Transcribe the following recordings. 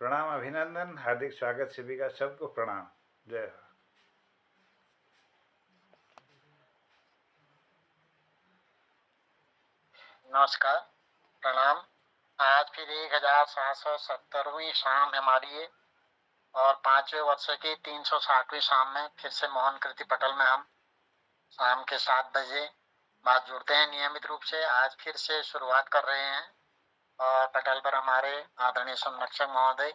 प्रणाम, अभिनंदन, हार्दिक स्वागत सभी का, सबको प्रणाम। जय हो। नमस्कार, प्रणाम। आज फिर 1770वीं शाम है हमारी ये, और 5वें वर्ष की 360वीं शाम में फिर से मोहन कृति पटल में हम शाम के 7 बजे बाद जुड़ते हैं नियमित रूप से। आज फिर से शुरुआत कर रहे हैं और पटल पर हमारे आदरणीय संरक्षक महोदय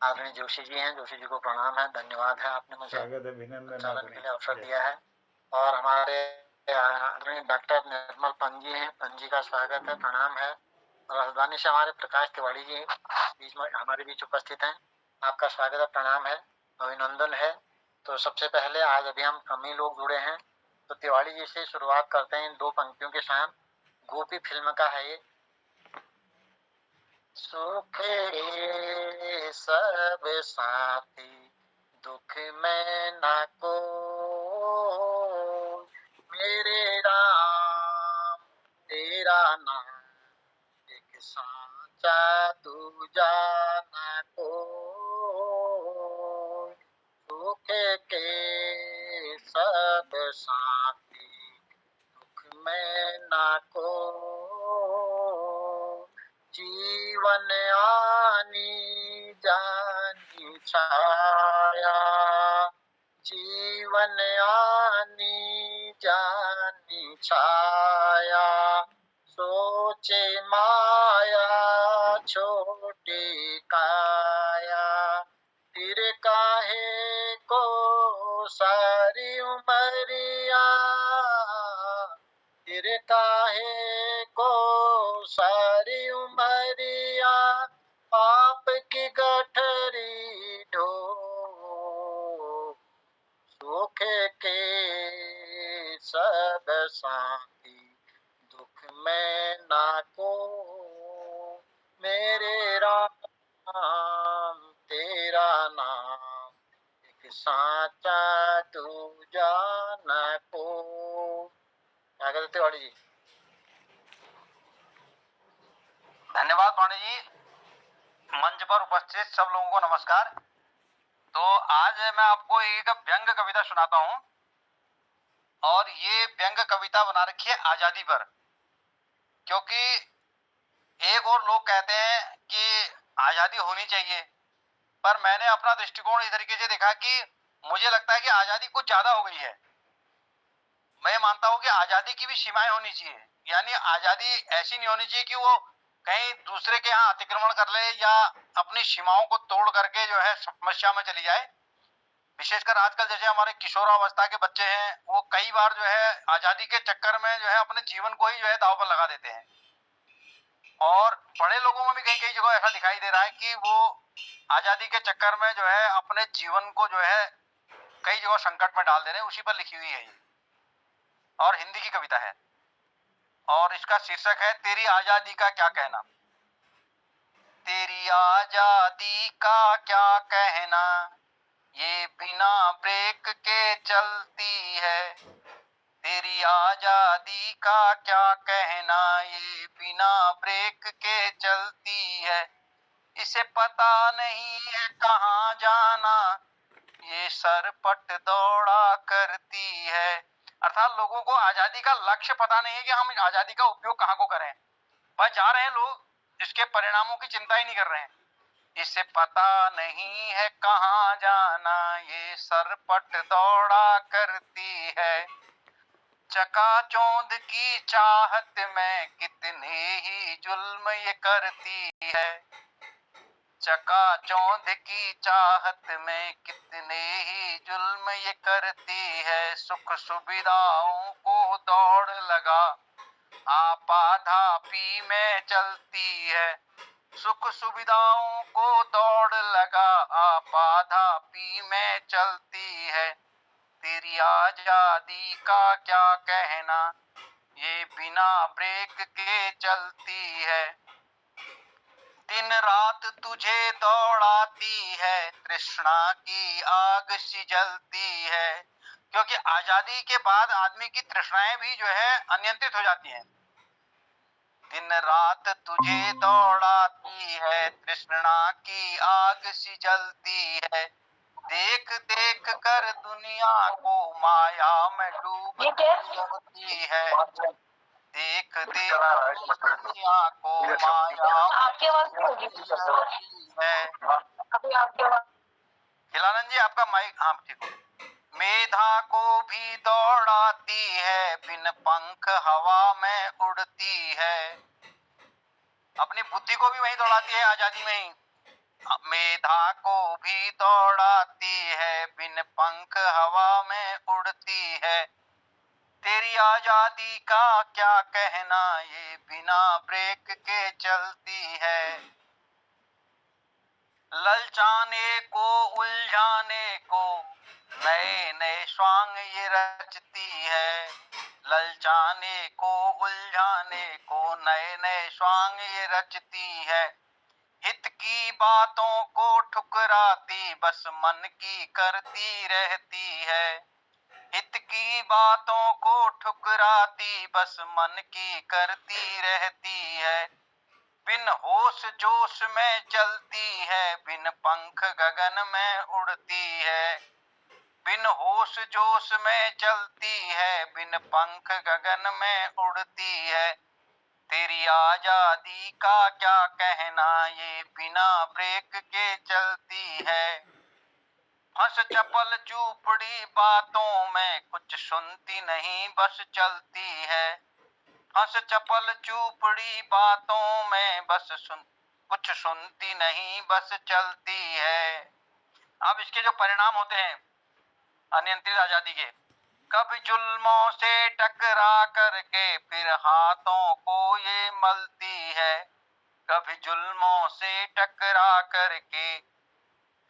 आदरणीय जोशी जी हैं। जोशी जी को प्रणाम है, धन्यवाद है, आपने मुझे स्वागत, अभिनंदन संचालन के आदरणीय। लिए अवसर जय। दिया है। और हमारे आदरणीय डॉक्टर निर्मल पंजी हैं, पंजी का स्वागत है, प्रणाम है। और राजधानी से हमारे प्रकाश तिवारी जी बीच में हमारे बीच उपस्थित हैं, आपका स्वागत है, प्रणाम है, अभिनंदन है। तो सबसे पहले आज अभी हम कम ही लोग जुड़े हैं, तो तिवारी जी से शुरुआत करते हैं इन 2 पंक्तियों के साथ। गोपी फिल्म का है ये। सुख रे सब साथी, दुख में ना को, मेरे राम तेरा नाम एक साचा दूजा ना को, सुख के सब साथी, दुख में ना को, जीवन आनी जानी छाया, जीवन आनी जानी छाया, सोचे माया छोटी काया, फिर काहे को सारी उमरिया, फिर काहे को सारी उमरिया, पाप की गठरी ढो, सुख के सब साथी, दुख में ना को, मेरे राम तेरा नाम एक साचा दूजा न को। क्या कहते तिवारी जी? धन्यवाद पांडे जी। मंच पर उपस्थित सब लोगों को नमस्कार। तो आज मैं आपको एक व्यंग कविता सुनाता हूं, और ये व्यंग कविता बना रखी है आजादी पर, क्योंकि एक और लोग कहते हैं कि आजादी होनी चाहिए, पर मैंने अपना दृष्टिकोण इस तरीके से देखा कि मुझे लगता है कि आजादी कुछ ज्यादा हो गई है। मैं मानता हूं कि आजादी की भी सीमाएं होनी चाहिए, यानी आजादी ऐसी नहीं होनी चाहिए कि वो कहीं दूसरे के यहाँ अतिक्रमण कर ले या अपनी सीमाओं को तोड़ करके जो है समस्या में चली जाए। विशेषकर आजकल जैसे हमारे किशोरावस्था के बच्चे हैं, वो कई बार जो है आजादी के चक्कर में जो है अपने जीवन को ही जो है दांव पर लगा देते हैं। और बड़े लोगों में भी कई कई जगह ऐसा दिखाई दे रहा है कि वो आजादी के चक्कर में जो है अपने जीवन को जो है कई जगह संकट में डाल दे रहे हैं। उसी पर लिखी हुई है ये, और हिंदी की कविता है, और इसका शीर्षक है तेरी आजादी का क्या कहना। तेरी आजादी का क्या कहना, ये बिना ब्रेक के चलती है। तेरी आजादी का क्या कहना, ये बिना ब्रेक के चलती है। इसे पता नहीं है कहाँ जाना, ये सरपट दौड़ा करती है। अर्थात लोगों को आजादी का लक्ष्य पता नहीं है कि हम आजादी का उपयोग कहाँ को करें। बस जा रहे हैं लोग, इसके परिणामों की चिंता ही नहीं कर रहे हैं। इसे पता नहीं है कहाँ जाना, ये सरपट दौड़ा करती है। चकाचौंध की चाहत में कितने ही जुल्म ये करती है। चकाचौंध की चाहत में कितने ही जुल्म ये करती है। सुख सुविधाओं को दौड़ लगा आपाधापी में चलती है। सुख सुविधाओं को दौड़ लगा आपाधापी में चलती है। तेरी आजादी का क्या कहना, ये बिना ब्रेक के चलती है। दिन रात तुझे दौड़ाती है, तृष्णा की आग सी जलती है। क्योंकि आजादी के बाद आदमी की तृष्णाएं भी जो है अनियंत्रित हो जाती हैं। दिन रात तुझे दौड़ाती है, तृष्णा की आग सी जलती है। देख देख कर दुनिया को माया में डूबती है। देख देख दुनिया को माया आपकी आवाज नहीं होगी है। अभी आपकी आवाज। खिलानंद जी आपका माइक, हाँ ठीक हो। मेधा को भी दौड़ाती है, बिन पंख हवा में उड़ती है। अपनी बुद्धि को भी वहीं दौड़ाती है, आजादी में ही। मेधा को भी दौड़ाती है, बिन पंख हवा में उड़ती है। तेरी आजादी का क्या कहना, ये बिना ब्रेक के चलती है। ललचाने को उलझाने को नए नए स्वांग ये रचती है। ललचाने को उलझाने को नए नए स्वांग ये रचती है। हित की बातों को ठुकराती बस मन की करती रहती है। हित की बातों को ठुकराती बस मन की करती रहती है। बिन होश जोश में चलती है, बिन पंख गगन में उड़ती है। बिन होश जोश में चलती है, बिन पंख गगन में उड़ती है। तेरी आजादी का क्या कहना, ये बिना ब्रेक के चलती है। हंस चपल चूपड़ी बातों में कुछ सुनती नहीं बस चलती है। हंस चपल चूपड़ी बातों में कुछ सुनती नहीं बस चलती है। अब इसके जो परिणाम होते हैं अनियंत्रित आजादी के, कभी जुल्मों से टकरा करके फिर हाथों को ये मलती है। कभी जुल्मों से टकरा करके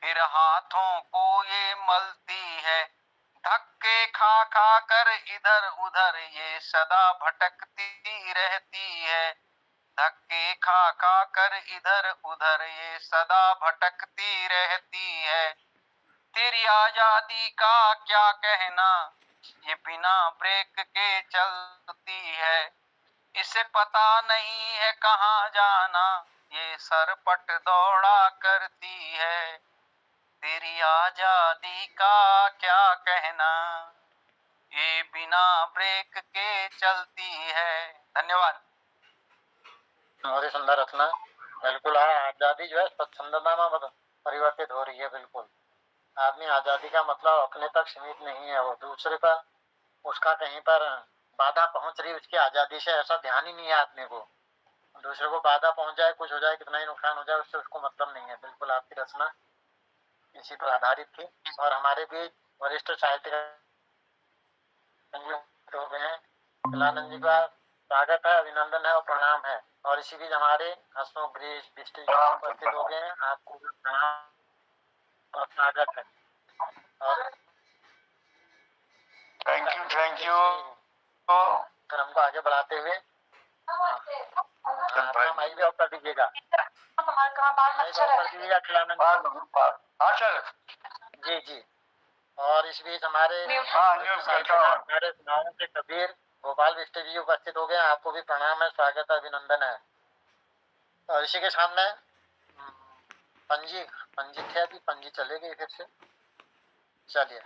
फिर हाथों को ये मलती है। धक्के खा खा कर इधर उधर ये सदा भटकती रहती है। धक्के खा खा कर इधर उधर ये सदा भटकती रहती है। तेरी आजादी का क्या कहना, ये बिना ब्रेक के चलती है। इसे पता नहीं है कहाँ जाना, ये सरपट दौड़ा करती है। तेरी आजादी का क्या कहना, ये बिना ब्रेक के चलती है। धन्यवाद। बहुत ही सुंदर रचना। बिल्कुल आजादी जो है स्वच्छंदता में परिवर्तित हो रही है। बिल्कुल आदमी आजादी का मतलब अपने तक सीमित नहीं है, वो दूसरे पर उसका कहीं पर बाधा पहुंच रही, उसकी आजादी से ऐसा ध्यान ही नहीं है आदमी को। दूसरे को बाधा पहुंच जाए, कुछ हो जाए, कितना ही नुकसान हो जाए, उससे उसको मतलब नहीं है। बिल्कुल आपकी रचना इसी पर आधारित थी। और हमारे भी वरिष्ठ साहित्यकार हो गए हैं, खिलानंद जी का स्वागत है, अभिनंदन है और प्रणाम है। और इसी बीच हमारे हसमुख गिरीश बिष्ट जी उपस्थित हो गए हैं, आपको भी प्रणाम और स्वागत है। और थैंक यू। क्रम को आगे बढ़ाते हुए माइक भी ऑफ कर दीजिएगा। जी जी। और इस बीच हमारे गाँव के कबीर गोपाल बिष्ट जी उपस्थित हो गए, आपको भी प्रणाम है, स्वागत है, अभिनंदन है। और इसी के सामने पंजी थे, अभी पंजी चले गई फिर से। चलिए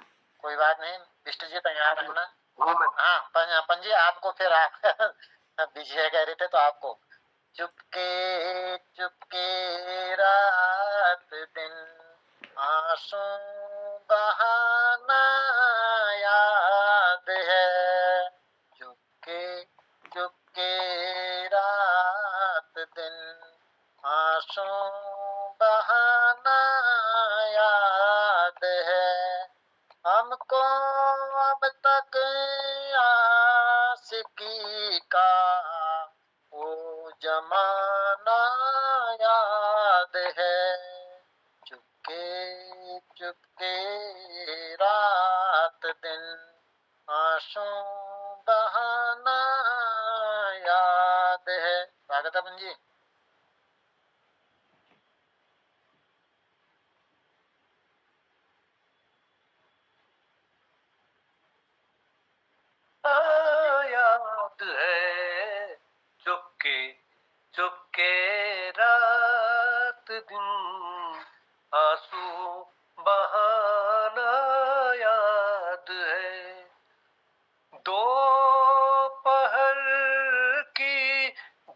कोई बात नहीं, बिष्ट जी तैयार रहना। हाँ पंजी आपको फिर आप बीजे कह रहे थे तो आपको चुपके चुपके रात दिन आंसू बहाना याद है। चुपके चुपके रात दिन आंसू बहाना याद है। हमको अब तक आशिकी का वो जमाना याद है। चुपके चुपके रात दिन आंसू बहाना याद है। स्वागत है पंजी। याद है चुपके दिन आंसू बहाना याद है। दोपहर की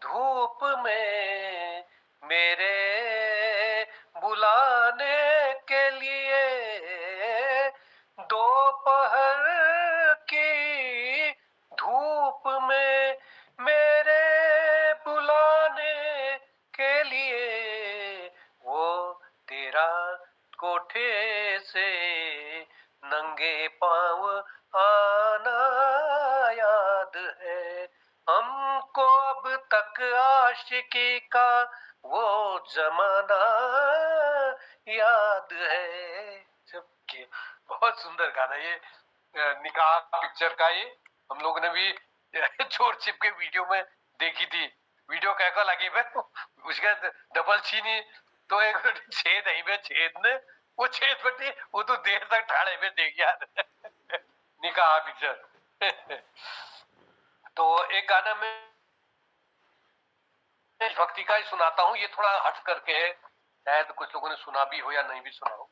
धूप में मेरे बुलाने के लिए, दोपहर की धूप में मेरे बुलाने के लिए वो तेरा कोठे से नंगे पांव आना याद है। हमको अब तक आशिकी का वो जमाना याद है। जबकि बहुत सुंदर गाना ये, निकाह पिक्चर का ये हम लोगों ने भी चोर छिप के वीडियो में देखी थी। वीडियो कैसा लगी भाई, उसका डबल छीनी तो एक छेद है में छेद ने वो छेद बटी वो तो देर तक ठाड़े में देख यार निकाह पिक्चर। तो एक गाना में भक्ति का ही सुनाता हूँ, ये थोड़ा हट करके है, शायद कुछ लोगों ने सुना भी हो या नहीं भी सुना हो।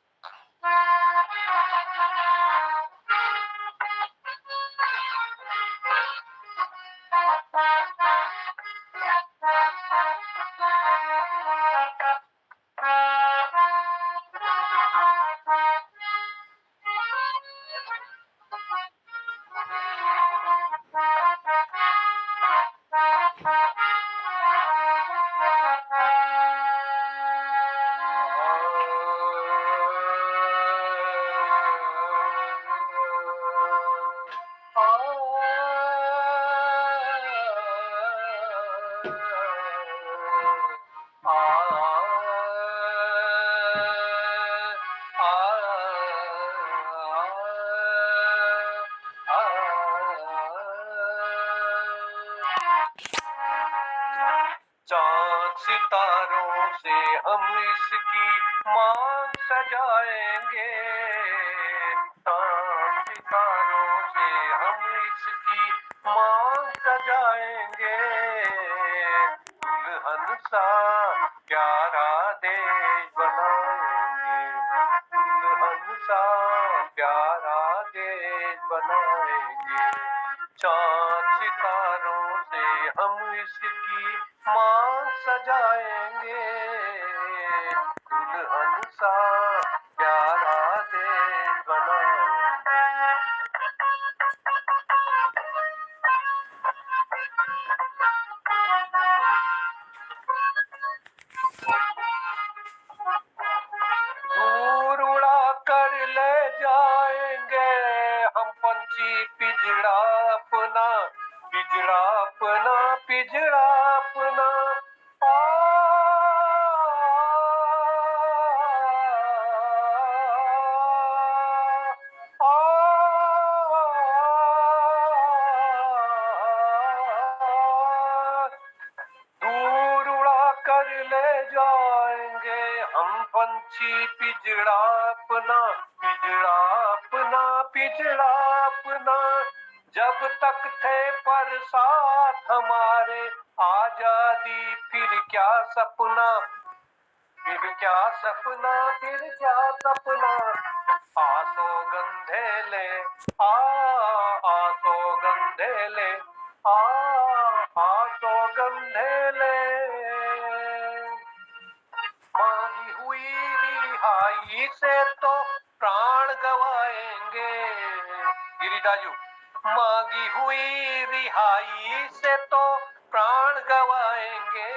चांद सितारों से हम इसकी मांग सजाएंगे, चांद सितारों से हम इसकी मांग सजाएंगे। दुल्हन सा प्यारा देश बनाएंगे, दुल्हन सा प्यारा देश बनाएंगे। चांद सितारों से हम इसकी मांग सजाएंगे, दुल्हन सा प्यारा देश बनाएंगे। दूर उड़ा कर ले जाएंगे हम पंछी पिजड़ा अपना, पिजड़ा अपना, पिजड़ा अपना। दूर उड़ा कर ले जाएंगे हम पंछी पिजड़ा अपना, पिजड़ा अपना, पिजड़ा अपना। जब तक थे पर साथ हमारे आजादी फिर क्या सपना, फिर क्या सपना, फिर क्या सपना। आसो गंधेले आसो गंधेले आसो गंधेले। मांगी हुई रिहाई से तो प्राण गवाएंगे, गिरिदाजू मांगी हुई रिहाई से तो प्राण गवाएंगे।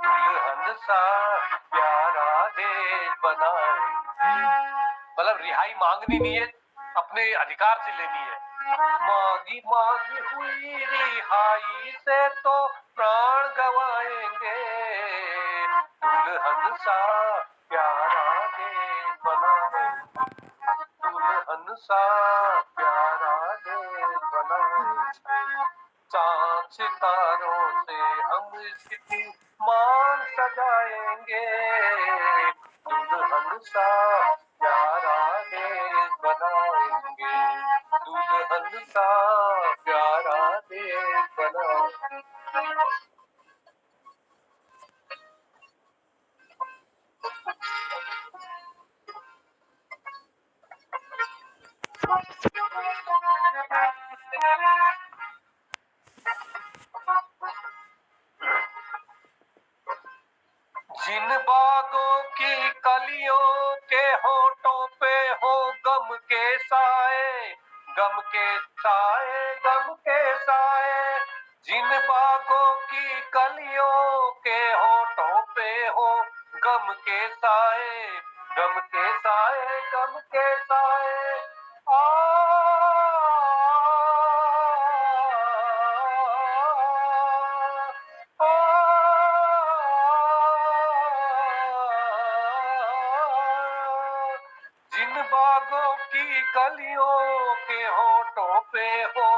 दुल्हन सा प्यारा देश बनाएंगे। मतलब रिहाई मांगनी नहीं है, अपने अधिकार से लेनी है। मांगी मांगी हुई रिहाई से तो प्राण गवाएंगे, दुल्हन सा प्यारा देश बनाएंगे, दुल्हन सा प्यारा देश बनाएंगे। चांद सितारों से हम इसकी मांग सजाएंगे, दुल्हन सा प्यारा देश बनाएंगे, दुल्हन सा प्यारा देश बनाएंगे। जिन बागों की कलियों के होठों पे हो गम के साए, गम के साए, गम के साए। जिन बागों की कलियों के होठों पे हो गम के साए, गम के साए, गम के साए। आ जिन बागों की कलियों के होठों पे हो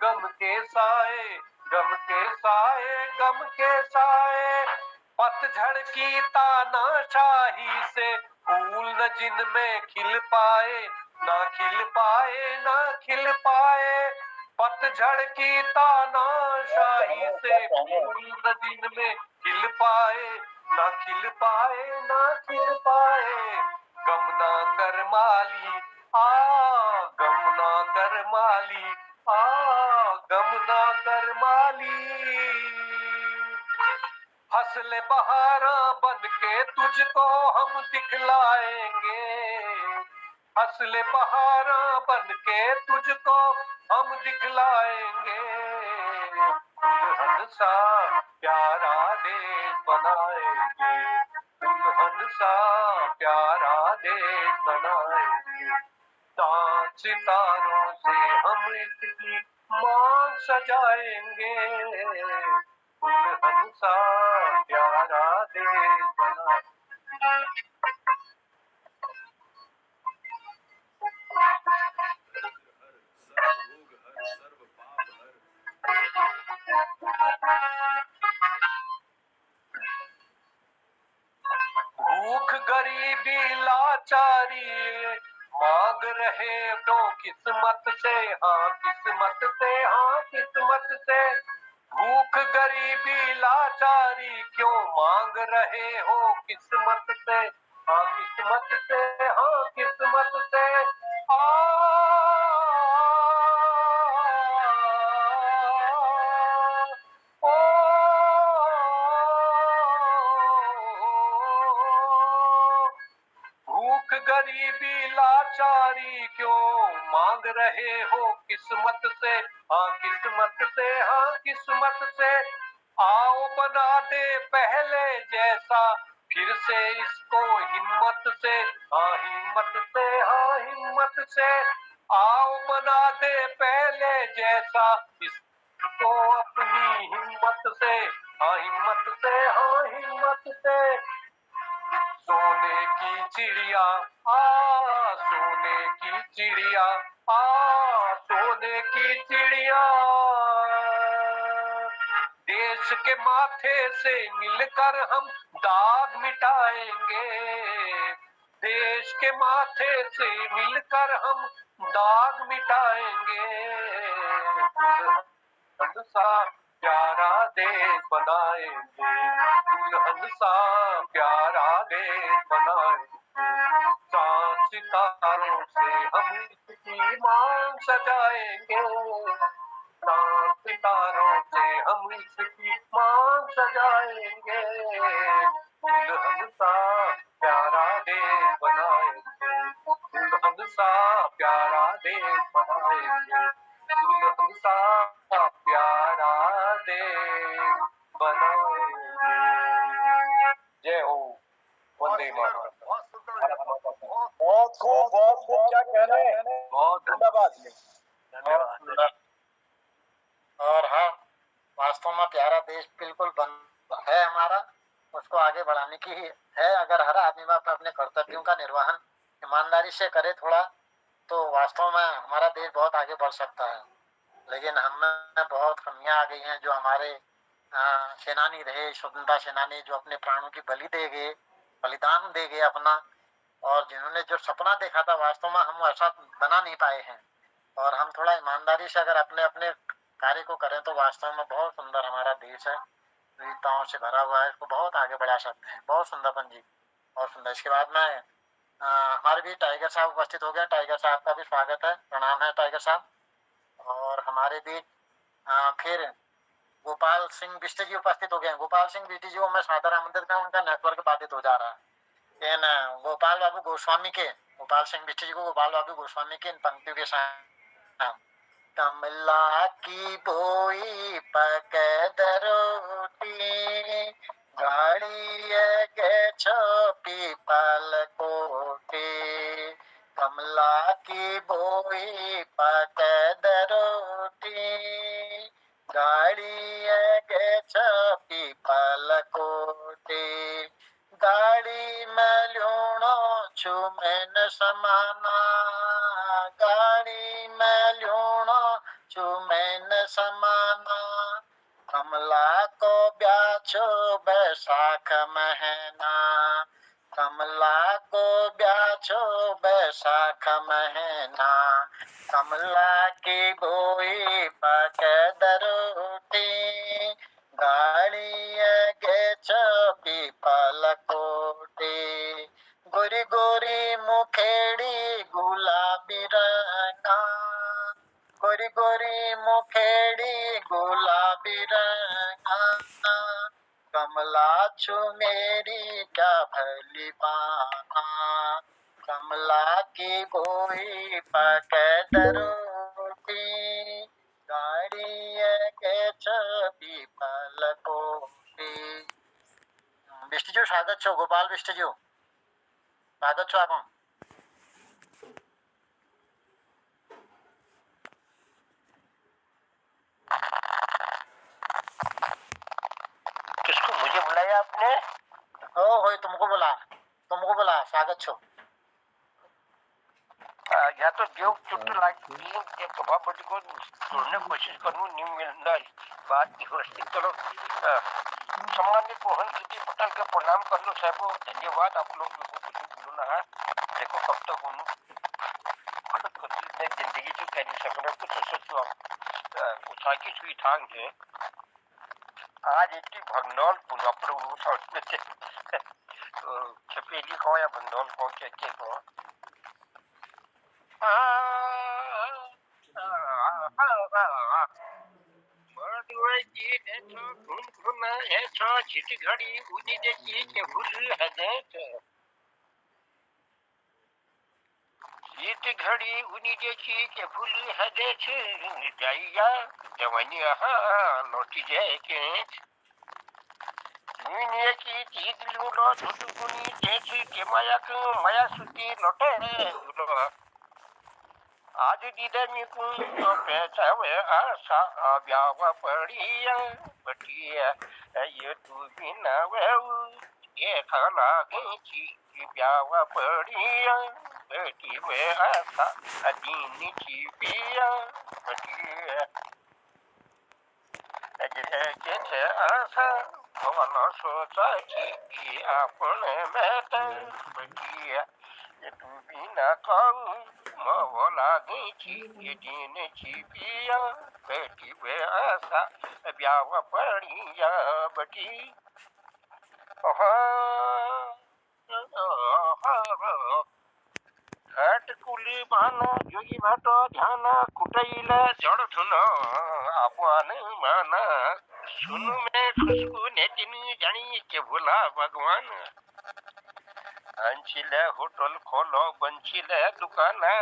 गम के साए, गम के साए, गम के साए। पतझड़ की तानाशाही से फूल न जिनमें खिल पाए, ना खिल पाए, ना खिल पाए। पतझड़ की तानाशाही से फूल न जिनमें खिल पाए, ना खिल पाए, ना खिल पाए। गम ना कर माली, आ गम ना कर माली, आ गम ना कर माली। हंसले बहारा बन के तुझको हम दिखलाएंगे, हंसले बहारा बन के तुझको हम दिखलाएंगे। दुल्हन सा प्यारा देश बनाएंगे, दुल्हन सा प्यारा देश बनाएंगे। चांद सितारों से हम इसकी मांग सजाएंगे, दुल्हन सा प्यारा देश बनाएंगे। भूख गरीबी लाचारी मांग रहे तो किस्मत से, हाँ किस्मत से, हाँ किस्मत से। भूख गरीबी लाचारी क्यों मांग रहे हो किस्मत से, हाँ किस्मत से, हाँ किस्मत से। भूख गरीबी लाचारी क्यों मांग रहे हो किस्मत से, हाँ किस्मत से, हाँ किस्मत से। आओ बना दे पहले जैसा फिर से इसको हिम्मत से, हाँ हिम्मत से, हाँ हिम्मत से। आओ बना दे पहले जैसा इसको अपनी हिम्मत से, हाँ हिम्मत से, हाँ हिम्मत से। सोने की चिड़िया, सोने की चिड़िया, सोने की चिड़िया। देश के माथे से मिलकर हम दाग मिटाएंगे, देश के माथे से मिलकर हम दाग मिटाएंगे। दुल्हन सा प्यारा देश बनाएंगे, दुल्हन सा प्यारा देश बनाएंगे। चांद सितारों से हम इसकी मांग सजाएंगे, चांद सितारों से हम इसकी मांग सजाएंगे। दुल्हन सा प्यारा देश बनाएंगे, दुल्हन सा प्यारा देश बनाएंगे, दुल्हन सा प्यारा देश बनाएंगे। जय हो, वंदे मातरम। बहुत खूब क्या कहने। बहुत धन्यवाद। धन्यवाद। और हाँ, वास्तव में प्यारा देश बिल्कुल बन है हमारा, उसको आगे बढ़ाने की ही है। अगर हर आदमी अपने कर्तव्यों का निर्वहन ईमानदारी से करे थोड़ा, तो वास्तव में हमारा देश बहुत आगे बढ़ सकता है। लेकिन हमें बहुत कमियां आ गई हैं। जो हमारे सेनानी रहे, स्वतंत्रता सेनानी, जो अपने प्राणों की बलि दे गए, बलिदान दे गए अपना, और जिन्होंने जो सपना देखा था, वास्तव में हम ऐसा बना नहीं पाए हैं। और हम थोड़ा ईमानदारी से अगर अपने अपने कार्य को करें तो वास्तव में बहुत सुंदर हमारा देश है, विविधताओं से भरा हुआ है, इसको बहुत आगे बढ़ा सकते हैं। बहुत सुंदर पंजी, बहुत सुंदर। इसके बाद में हमारे भी टाइगर साहब उपस्थित हो गए। टाइगर साहब का भी स्वागत है, प्रणाम है टाइगर साहब। और हमारे बीच फिर गोपाल सिंह बिष्ट जी उपस्थित हो गए हैं। गोपाल सिंह बिष्ट जी को मैं सादर आमंत्रित करूं, उनका नेटवर्क बाधित हो जा रहा है। गोपाल बाबू गोस्वामी के, गोपाल सिंह बिष्ट जी को गोपाल बाबू गोस्वामी के इन पंक्तियों के साथ, कमला की बोई पकड़ रोटी, गाड़ी के छोपी पलकोटी, कमला की बोई पकड़ रोटी, गाड़ी के छोपी पलकोटी, गाड़ी में लूणो छुमेन समाना, गाड़ी में लूणो छुमेन समाना, कमला को ब्याचो बैसाख महीना, कमला को ब्याचो बैसाख महीना, कमला की बोई पकड़ रोटी, गाड़ी के छोपी पलकोटी, गोरी गोरी मुखेड़ी गुलाबी रंगा, गोरी गोरी मुखेड़ी गुलाबी रंगा, कमला छु मेरी क्या भली बाना, कमला की बोई पकड़ रोटी, गाड़ी के छवि पलकोटी। बिष्ट जी स्वागत छो, गोपाल बिष्ट जी स्वागत छो आप। किसको, मुझे बुलाया आपने? हो तुमको बुला स्वागत छो। या तो जो चुट लागी के कबा बड़ी को छोड़ने कोशिश करूं, नहीं मिलना बात की व्यवस्थित करो। सम्मानित मोहन कृति पटेल के प्रणाम कर लो साहब, धन्यवाद आप लोग को बोलो ना। देखो कब तक हूँ जिंदगी की करी सकना कुछ सोचो कुछ आगे सुई थांग है आज इतनी भगनौल पुनः उसमें से छपेली को या भगनौल को क्या को घड़ी उनी देखी के भूल है इत घड़ी उनी देखी के भूल है जाइया जवानी लौटी जाए के दुनिया की चीज लूलो धुटुकुनी देखी के माया सुती लौटे आज दीदे मी को पैसा वे आशा ब्यावा पड़िया बटिया ये तू बिना वे ये खाला गई ब्यावा पड़िया बेटी वे आशा अदीन की पिया बटिया जैसे आशा भवना सोचा कि अपने बेटा बटिया ये तू बिना कहूँ मवला गई ये दिन छिपिया बेटी वे आशा ब्यावा पड़िया बटी घाट कुली बानो योगी भाटो ध्यान कुटैला जड़ धुन आपान माना सुनु में खुशबू नेतिन जानी के भोला भगवान अंचिले होटल खोलो बंचिले दुकाना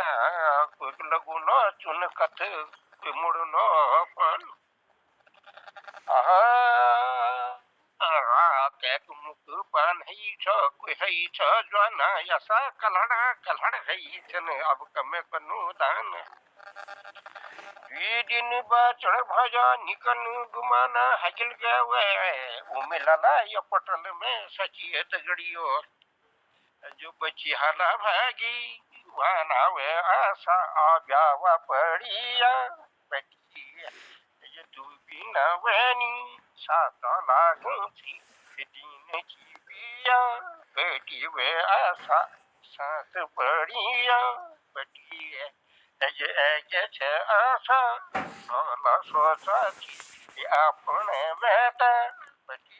कुक लगुनो चुन कथ मुड़नो पन कैक मुक पान है छ कोई है छ जवाना ऐसा कलहड़ है छन अब कमे कनु दान दिन बाचड़ भजा निकन गुमाना हजल गए उमिलाला ये पटल में सचियत गड़ियो जो बची हाला भागी वाना वे आशा ब्यावा पड़िया बटिया ये तू बिना वैनी साता लागूची दिन की बिया बेटी वे आशा सात पड़िया बटिया ये छे आशा सोला सोचा की अपने बेटा बटी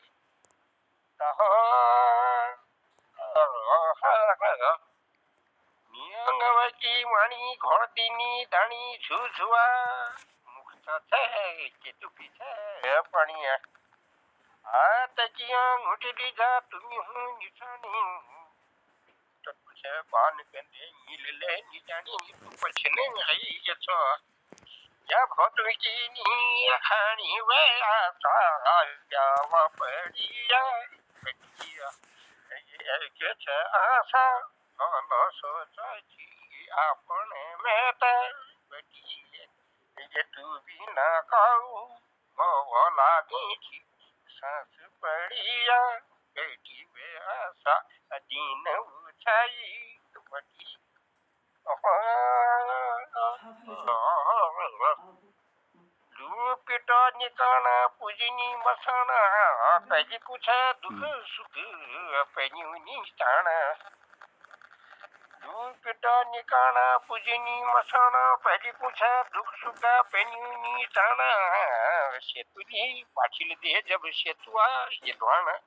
नियंगवची वाणी घोड़तीनी दाणी छुछुआ मुख છે કે તું પીછે પાણી આ તકિયા ઉઠી જા તું હું નિશાની તો પૂછે બાન કંદે નીલે નિજાની તું પછને આઈ જછો યા ભોટવીની ખાણી વે આસા જાવા પડિયા પટિયા કે છે આશા નો સોચાઈ આપણે મેતા પટિયા ये तू भी ना खाऊ वो लागे सांस पड़िया बेटी वे आशा अदीन उछाई बटी लूपिटो निकाना पूजनी मसाना पहली पूछा दुख सुख पहनी ताना लूपिटो निकाना पूजनी मसाना पहली पूछा दुख सुख पहनी ताना सेतुनी पाछिल दे जब सेतुआ ये द्वाना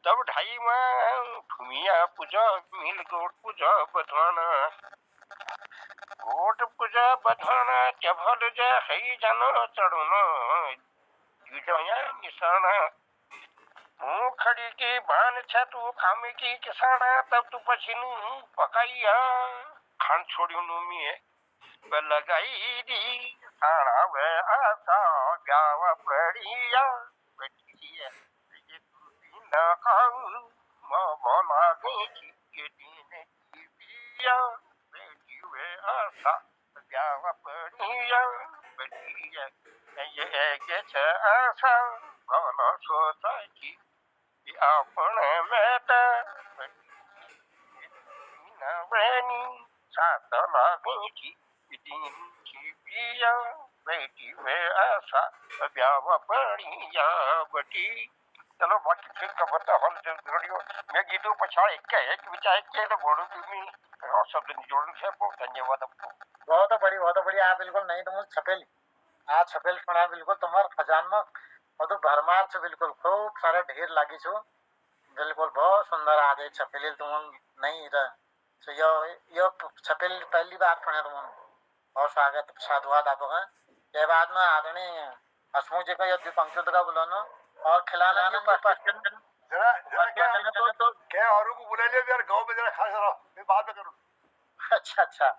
तब ढाई में भूमिया पूजा मिल गोट पूजा बधवाना गोट पूजा बधवाना जभल जा हई जानो चढ़नो जुजया निशाना હું ખડી કે બાન છે તું કામે की किसाना तब तू पछिनु पकाइया खान छोड़ियो नु मिए लगाई दी सारा वे आसा गावा पड़िया बटिया ये तू ना खाऊ मो बोला गई के दिन की पिया बेटी वे आसा गावा पड़िया बटिया ये के छ आसा बोलो सोसाइटी આપણે મેતા નવની સાત લાગી દીન કી પિયા બેટી વે આશા અબ્યાવા પડિયા બટી ચલો બાકી ઠીક ખબર તો હોલ જોડ્યો મેં કીધું પછાડ એક વિચાર કે તો બોલું তুমি શબ્દ જોડું છે બહુ ધન્યવાદ આપકો बहुत बढ़िया आप बिल्कुल नहीं तुम छपेल आ छपेल सुना बिल्कुल तुम्हार खजान में બધું ભરમાર છે બિલકુલ खूब सारे ढेर लागी छो बिल्कुल बहुत सुंदर आ गए छपेल तुम नहीं तो यो छपेल पहली बार सुने तुम और स्वागत साधुवाद आपका के बाद में आदरणीय हसमुख जी का यो द्विपंक्ति का बुलानो और खिलाना जरा तो क्या औरों को बुला लिया यार गांव में जरा खास रहो मैं बाद में करूं अच्छा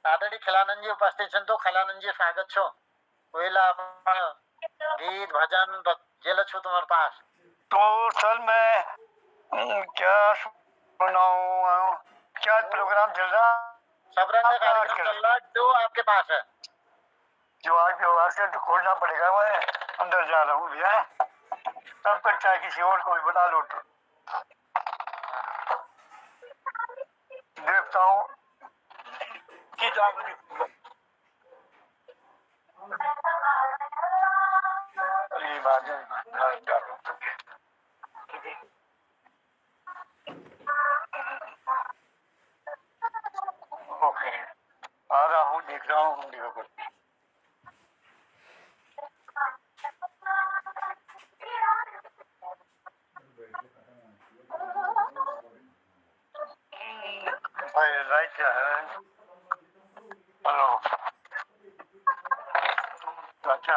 आदरणीय खिलानंद जी उपस्थित छन तो खिलानंद जी स्वागत छो कोयला गीत भजन जेल छो तुम्हारे पास तो सर मैं क्या सुनाऊं क्या प्रोग्राम चल रहा सब रंग का कार्यक्रम चल रहा जो आपके पास है जो आपके पास है तो खोलना पड़ेगा मैं अंदर जा रहा हूँ भैया तब तक चाहे किसी और को भी बता लो तो देखता हूँ कि ये बात ओके आ रहा हूँ देख रहा हूँ राइट हेलो अच्छा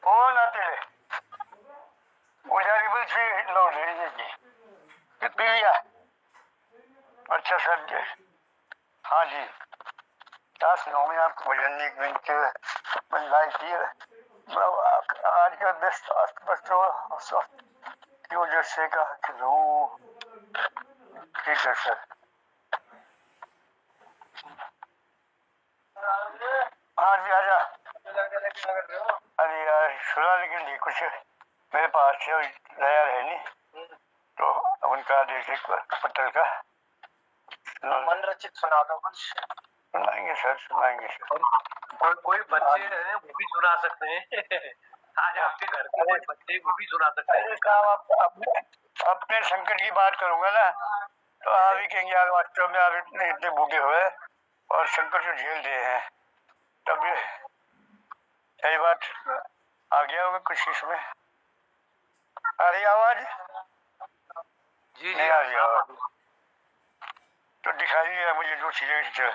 ओ नाते उजारी से लौट रही जी कितनी लिया अच्छा सर जी हाँ जी 10-9 में आपको भजन एक मिनट लाइक किया आज का बेस्ट की वजह से कहा कि ठीक है सर हाँ जी आजा अरे यार सुनाने के लिए कुछ मेरे पास से नया है नहीं तो उनका देख पटल का मन रचित सुना दो कुछ सुनाएंगे सर कोई बच्चे हैं वो भी सुना सकते हैं आज आपके घर के कोई बच्चे वो भी सुना सकते हैं अपने संकट की बात करूंगा ना तो आप ही कहेंगे यार वास्तव में आप इतने बूढ़े हुए और संकट को झेल रहे हैं तब सही बात आ गया होगा कुछ इसमें आ रही आवाज जी नहीं आ रही आवाज तो दिखाइए मुझे जो चीजें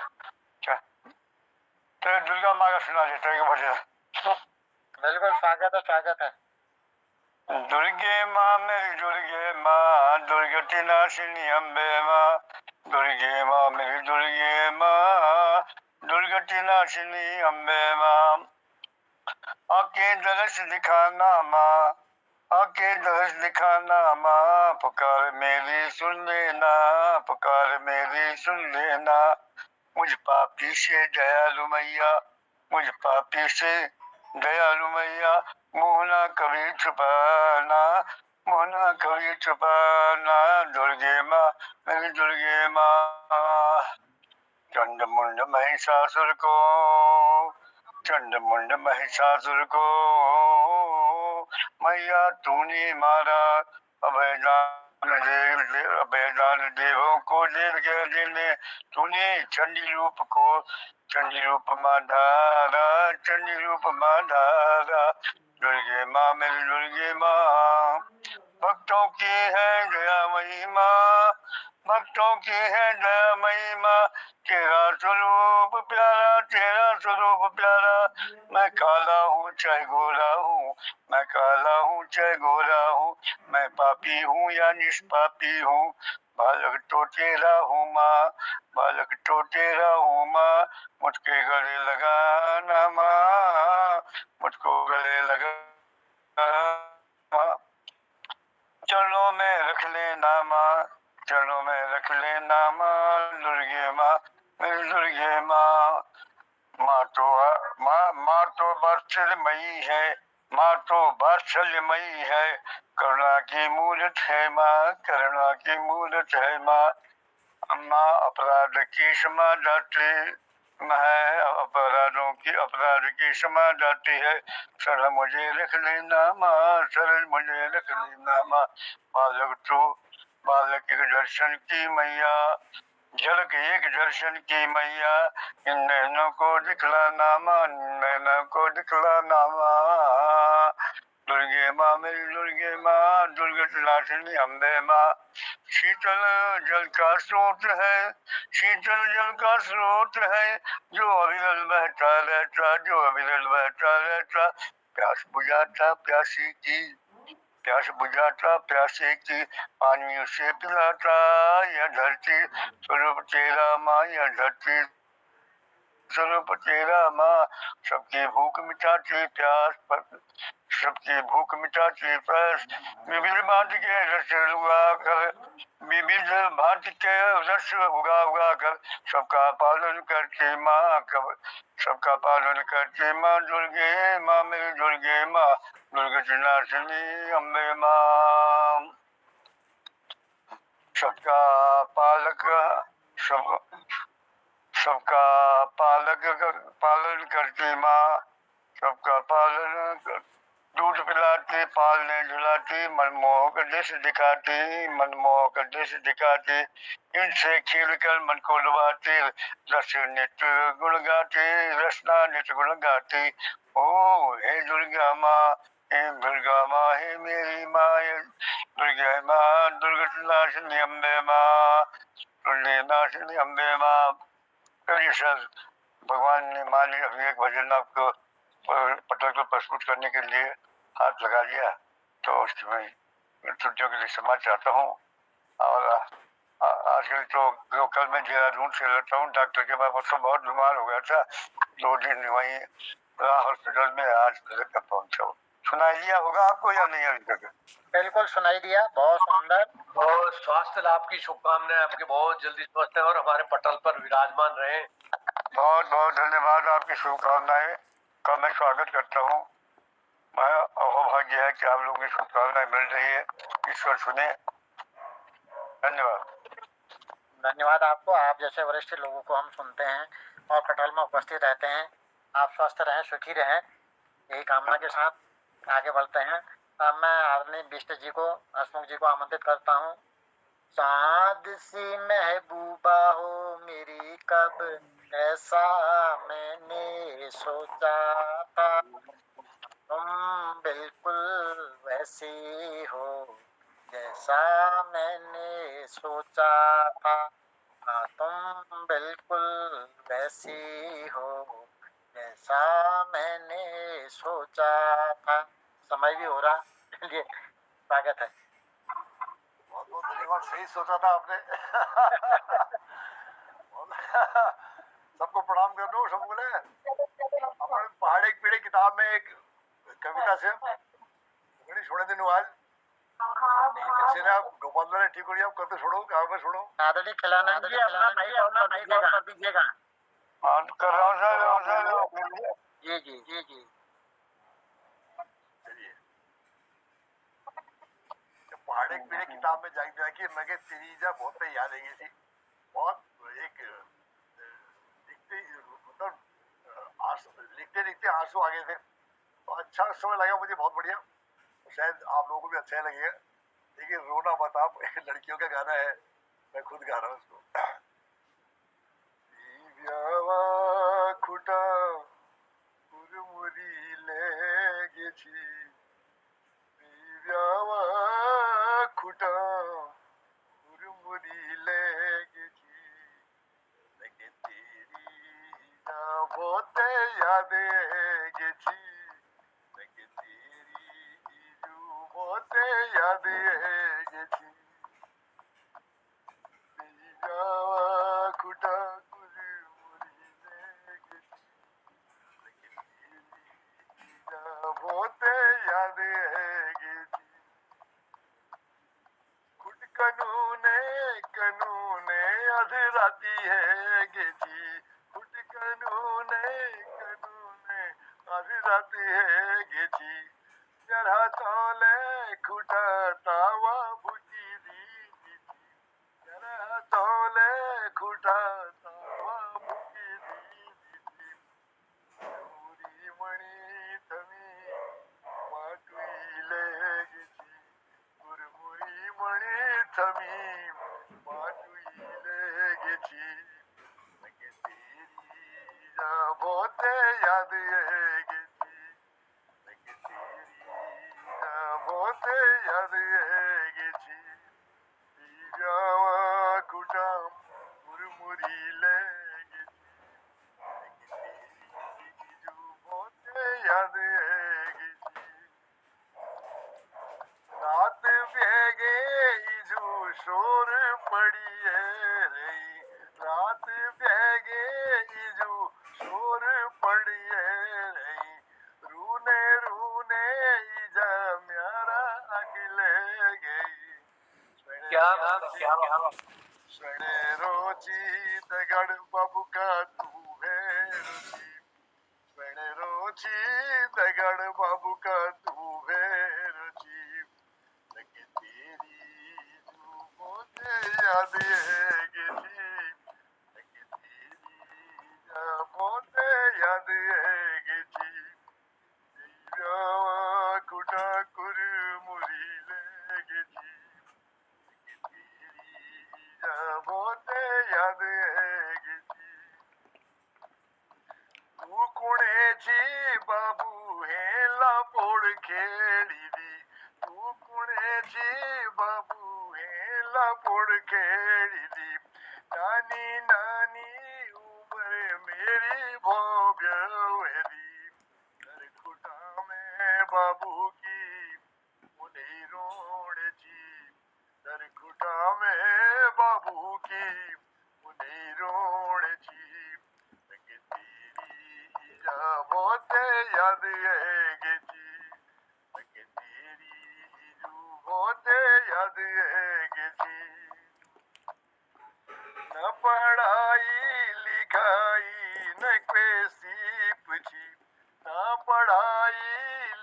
तो दुर्गा माँ का सुना देता है भजन। बिल्कुल स्वागत है। दुर्गे माँ मेरी दुर्गे माँ, दुर्गति नाशिनी अम्बे माँ। दुर्गे माँ मेरी दुर्गे माँ, दुर्गति नाशिनी अम्बे माँ। आके दर्श दिखाना माँ, आके दर्श दिखाना माँ। पुकार मेरी सुन लेना, पुकार मेरी सुन लेना। मुझ पापी से दयालु मैया, मुझ पापी से दयालु मैया। मोहना कभी छुपाना, मोहना कभी छुपाना। दुर्गे माँ मेरी दुर्गे माँ। चंड मुंड महिषासुर को, चंड मुंड महिषासुर को मैया तूने मारा। अभयदान देवों को दे देने तूने चंडी रूप को, चंडी रूप माधारा, चंडी रूप माधारा। दुर्गे माँ मेरी दुर्गे माँ, भक्तों की है दयामयी माँ, भक्तों की है दयामयी माँ। तेरा स्वरूप प्यारा, तेरा स्वरूप प्यारा। मैं काला हूँ चाहे गोरा हूँ, मैं काला हूँ चाहे गोरा हूँ। मैं पापी हूँ या निष्पापी हूँ, बालक तो तेरा हूँ माँ, बालक तो तेरा हूँ माँ। मुझके गले लगाना माँ, मुझको गले लगाना। चरणों में रख लेना माँ, चरणों में रख लेना माँ। दुर्गे माँ मेरी दुर्गे माँ। माँ तो वात्सल्यमयी है, माँ तो वात्सल्यमयी है। करुणा की मूरत है माँ, करुणा की मूरत है माँ। माँ अपराध की क्षमा दात्री है, अपराधों की अपराध की क्षमा जाती है। शरण मुझे रख लेना माँ, शरण मुझे रख लेना माँ। बालक तो बालक के दर्शन की मैया, झलक एक दर्शन की मैया। इन नैनों को दिखलाना माँ, इन नैनों को दिखलाना माँ। दुर्गे माँ मेरी दुर्गे माँ, दुर्गत नाशिनी अम्बे माँ। शीतल जल का स्रोत है, शीतल जल का स्रोत है। जो अविरल बहता रहता, जो अविरल बहता रहता। प्यास बुझाता प्यासी की, प्यास बुझाता प्यासे की। पानी उसे पिलाता यह धरती, स्वरूप तेरा माँ यह धरती, स्वरूप तेरा माँ। सबकी भूख मिटाती प्यास पर, सबकी भूख मिटाती प्यास। विविध भांति के रस उगा कर, विविध भांति के रस उगा उगा कर सबका पालन करती माँ, कब सबका पालन करती माँ। दुर्गे माँ मेरी दुर्गे माँ, दुर्गत नाशिनी अम्बे माँ। सबका पालक, सब सबका पालन करती माँ, सबका पालन। दूध पिलाती पालने झुलाती, मनमोहक दृश्य दिखाती, मनमोहक दृश्य दिखाती। इनसे खेल कर मन को लुभाती, रस नित्य गुण गाती, रसना नित्य गुण गाती। ओ हे दुर्गा माँ, हे दुर्गा माँ, हे मेरी माँ, हे दुर्गा माँ। दुर्गत नाशिनी अम्बे माँ, दुर्गत नाशिनी अम्बे माँ। करिए सर, भगवान ने मान लिया अभी एक भजन आपको पटल को प्रस्तुत करने के लिए हाथ लगा लिया, तो उसमें छुट्टियों के लिए क्षमा चाहता हूँ। और आजकल तो कल मैं देहरादून से लौटा हूँ, डॉक्टर के पास तो बहुत बीमार हो गया था, 2 दिन वहीं रहा हॉस्पिटल में, आज घर तक पहुंचा हूँ। सुनाई दिया होगा आपको या नहीं अभी तक? बिल्कुल सुनाई दिया, बहुत सुंदर। और स्वास्थ्य लाभ की शुभकामनाएं आपके, बहुत जल्दी स्वस्थ है और हमारे पटल पर विराजमान रहे। बहुत बहुत धन्यवाद, आपकी शुभकामनाएं का मैं स्वागत करता हूँ। मैं अहोभाग्य है कि आप लोगों की शुभकामनाएं मिल रही है, ईश्वर सुने। धन्यवाद। धन्यवाद आपको, आप जैसे वरिष्ठ लोगों को हम सुनते हैं और पटल में उपस्थित रहते हैं। आप स्वस्थ रहें, सुखी रहें, यही कामना के साथ आगे बढ़ते हैं। अब मैं आदरणीय बिष्ट जी को, हसमुख जी को आमंत्रित करता हूँ। चाँद सी महबूबा हो मेरी, कब ऐसा मैंने सोचा था। तुम बिल्कुल वैसी हो जैसा मैंने सोचा था। हाँ, ऐसी हो जैसा मैंने सोचा था। समय भी हो रहा, चलिए स्वागत है। बहुत बहुत धन्यवाद, सही सोचा था आपने। सबको प्रणाम कर दो, सब बोले अपन पहाड़ एक पीढ़ी किताब में एक कविता से घणी छोड़े दिन आज गोपाल ने ठीक हो गया, आप करते छोड़ो, कहाँ पे छोड़ो। आदरणीय खिलानंद जी अपना माइक ऑफ कर दीजिएगा। हाँ कर रहा हूँ सर। जी जी जी जी। चलिए, पहाड़ एक पीढ़ी किताब में जाके देखिए, मगे तेरी जा बहुत याद है थी, बहुत एक लिखते मतलब लिखते लिखते आंसू आ गए थे, तो अच्छा समय लगा मुझे, बहुत बढ़िया। शायद आप लोगों को भी अच्छा लगेगा। देखिए, रोना मत आप, लड़कियों का गाना है, मैं खुद गा रहा हूँ उसको। दिव्यावा खुटा मुरमुरी ले गेছি, दिव्यावा खुटा मुरमुरी ले गेছি, लेकिन तेरी ना बहुत याद गेছি, लेकिन तेरी जो बहुत याद गेছি, दिव्यावा खुटा मुरमुरी ले गेছি, लेकिन तेरी ना बहुत याद गेছি। कुट कनूने अधराती है गेची, कुट कनूने अधराती है गेची, जरा तोले खुटा तावा भुटी दी, जरा तोले खुटा तावा भुटी दी, मुरी मणी थमी माटुईले गेची, मुरमुरी मणी थमी माटुईले गेची, लगे तेरी जा बहुत याद गेची, लगे तेरी जा बहुत याद गेची, दिव्यावा कुटा मुरमुरीले गेची, लगे तेरी जो बहुत याद गेची, रात बेगे इजू शोर पड़ी है रही, रात बेगे इजू शोर पड़ी है रही, रूने रूने इजा म्यारा अगले गई, स्वने रोची दगड़ बाबू का तू है रुचि, स्वने रोची दगड़ बाबू का तू है रुचि, लगे तेरी जो बहुत याद है गेची, लगे तेरी जा बहुत याद है गेची, दिव्यावा कुटा कुरमुरी ले गेची, लगे तेरी जा बहुत याद है गेची, तू कुणेची बाबू हेला पोड़ खेड़ी दी, तू कुणेची बाबू हेला पोड़ खेड़ी दी, नानी नानी उम्र मेरी भोब्यवेरी, घर खुटा में बाबू की मुनी रोड़ची, घर खुटा में बाबू की मुनी रोड़ची, लगे तेरी जा बहुत याद गेची, लगे तेरी जो बहुत याद गेची, न पढ़ाई लिखाई न कोई पूछी, न पढ़ाई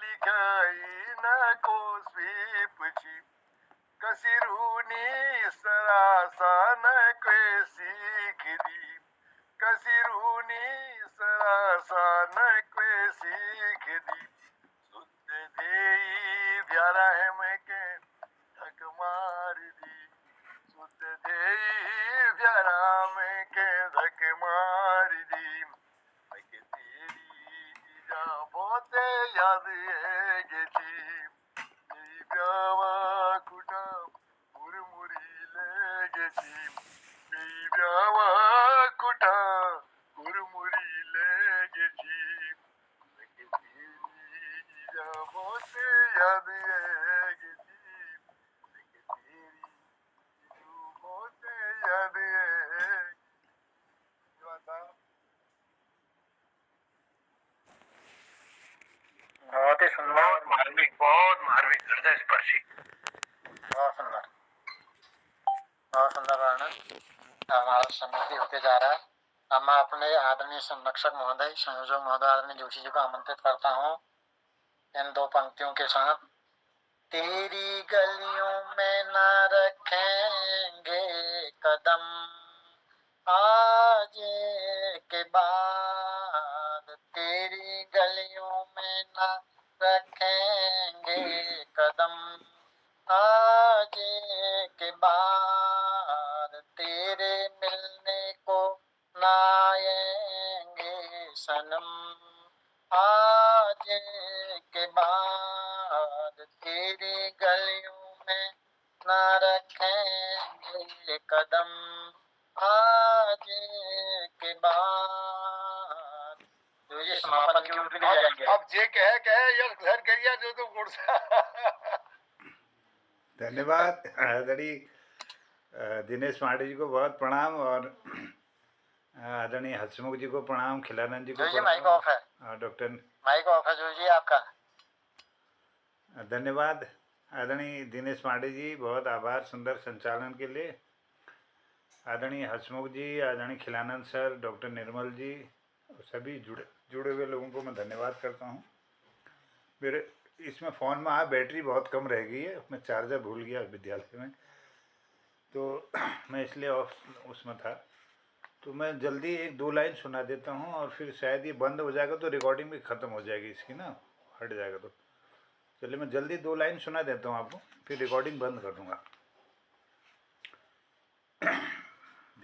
लिखाई न कोई पूछी, कसिरूनी सरासा न कोई सीख दी, कसिरूनी सरासा न कोई सीख दी, सुत देई प्यारा है मैं के धक मार दी, सुत देई प्यारा मैं के धक मार दी, लगे तेरी जा बहुत याद है गेची, दिव्यावा कुटा मुरमुरी ले गेची, दिव्यावा कुटा मुरमुरी ख्वाबों से याद आएगी तेरी जुल्फों से याद आएगी। बहुत ही सुंदर, बहुत मार्मिक, हृदय स्पर्शी। बहुत सुंदर, बहुत सुंदर वर्णन। हमारा समाप्ति होते जा रहा है। अब मैं अपने आदरणीय संरक्षक महोदय, संयोजक महोदय आदरणीय जोशी जी को आमंत्रित करता हूँ इन दो पंक्तियों के साथ। तेरी गलियों में न रखेंगे कदम आज के बाद, तेरी गलियों में न रखेंगे कदम आज के बाद, तेरे मिलने को न आएंगे सनम आज के बाद, तेरी गलियों में न रखेंगे कदम आज के बाद। तो ये समापन की ओर भी ले जाएंगे। अब जे कहे यार घर करिया जो तो गुड़सा। धन्यवाद आदरणीय दिनेश पांडे जी को बहुत प्रणाम, और आदरणीय हसमुख जी को प्रणाम, खिलानंद जी को जो माइक प्रणाम, ऑफ है, और डॉक्टर माइक ऑफ है जो जी आपका। धन्यवाद आदरणीय दिनेश पांडे जी, बहुत आभार सुंदर संचालन के लिए। आदरणीय हसमुख जी, आदरणीय खिलानंद सर, डॉक्टर निर्मल जी, सभी जुड़े हुए लोगों को मैं धन्यवाद करता हूँ। मेरे इसमें फ़ोन में बैटरी बहुत कम रह गई है, मैं चार्जर भूल गया विद्यालय में, तो मैं इसलिए ऑफ उसमें था। तो मैं जल्दी एक दो लाइन सुना देता हूँ, और फिर शायद ये बंद हो जाएगा तो रिकॉर्डिंग भी ख़त्म हो जाएगी इसकी ना, हट जाएगा। तो चलिए मैं जल्दी दो लाइन सुना देता हूँ आपको, फिर रिकॉर्डिंग बंद कर दूँगा।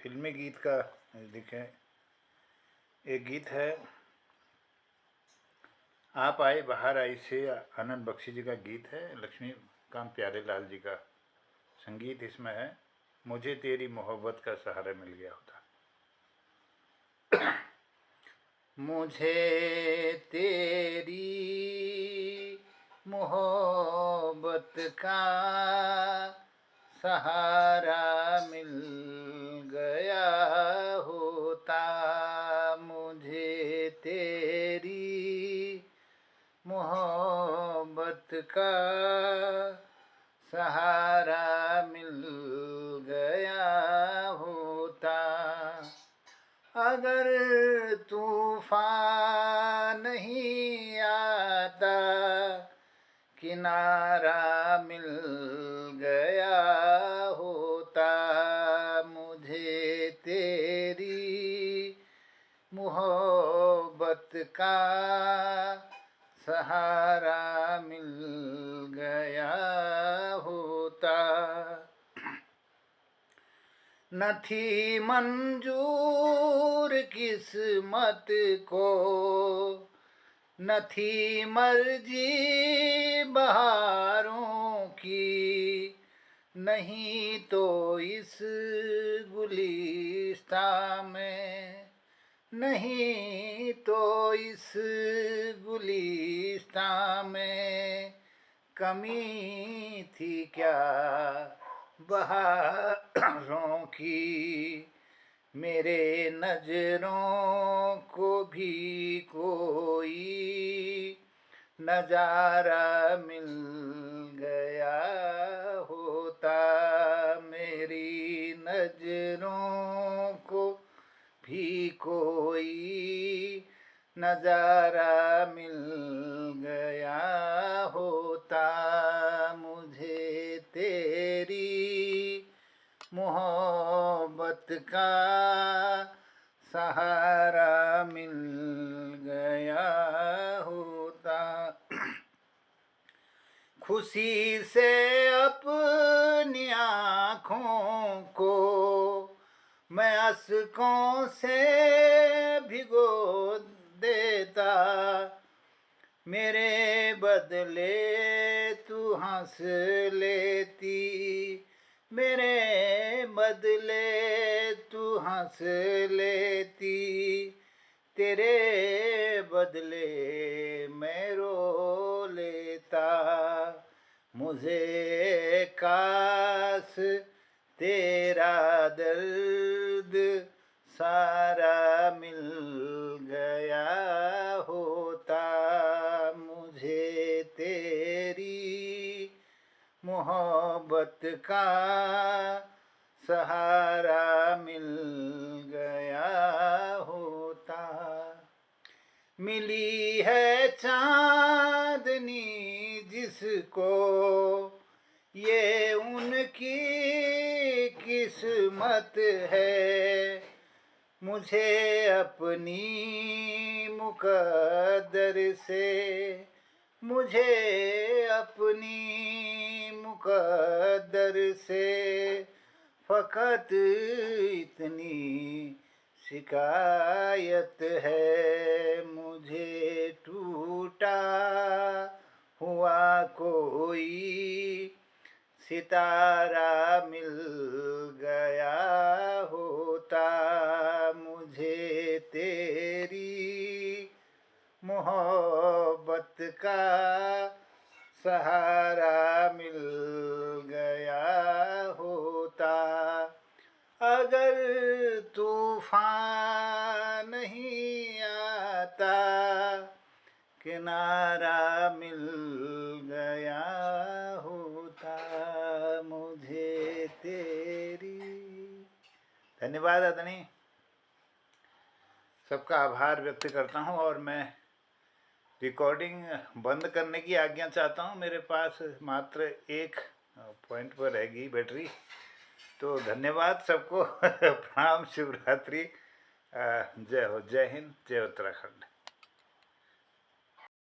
फिल्मी गीत का देखें, एक गीत है आप आए बाहर आई से, आनंद बख्शी जी का गीत है, लक्ष्मीकांत प्यारेलाल जी का संगीत इसमें है। मुझे तेरी मोहब्बत का सहारा मिल गया होता। मुझे तेरी मोहब्बत का सहारा मिल गया होता, मुझे तेरी मोहब्बत का सहारा मिल गया होता। अगर तूफान नहीं आता, किनारा मिल गया होता, मुझे तेरी मोहब्बत का सहारा मिल गया होता। न थी मंजूर किस्मत को, न थी मर्जी बहारों की, नहीं तो इस गुलिस्तां में, नहीं तो इस गुलिस्तां में कमी थी क्या बहारों की। मेरे नजरों को भी कोई नजारा मिल गया होता, मेरी नजरों को भी कोई नजारा मिल गया होता, मुझे तेरी मोहब्बत का सहारा मिल गया होता। खुशी से अपनी आँखों को मैं अश्कों से भिगो देता, मेरे बदले तू हंस लेती, मेरे बदले तू हंस लेती, तेरे बदले मैं रो लेता। मुझे काश तेरा दर्द सारा मिल गया होता, मुझे तेरी मोहब्बत का सहारा मिल गया होता। मिली है चांदनी जिसको ये उनकी किस्मत है, मुझे अपनी मुकद्दर से, मुझे अपनी मुकद्दर से फकत इतनी शिकायत है, मुझे टूटा हुआ कोई सितारा मिल गया होता, मुझे तेरी मोहब्बत का सहारा मिल गया होता। अगर तूफान नहीं आता, किनारा मिल गया होता, मुझे तेरी। धन्यवाद आदरणीय, सबका आभार व्यक्त करता हूँ और मैं रिकॉर्डिंग बंद करने की आज्ञा चाहता हूँ। मेरे पास मात्र एक पॉइंट पर रहेगी बैटरी। तो धन्यवाद सबको। प्रणाम, शिवरात्रि, जय हो, जय हिंद, जय उत्तराखंड।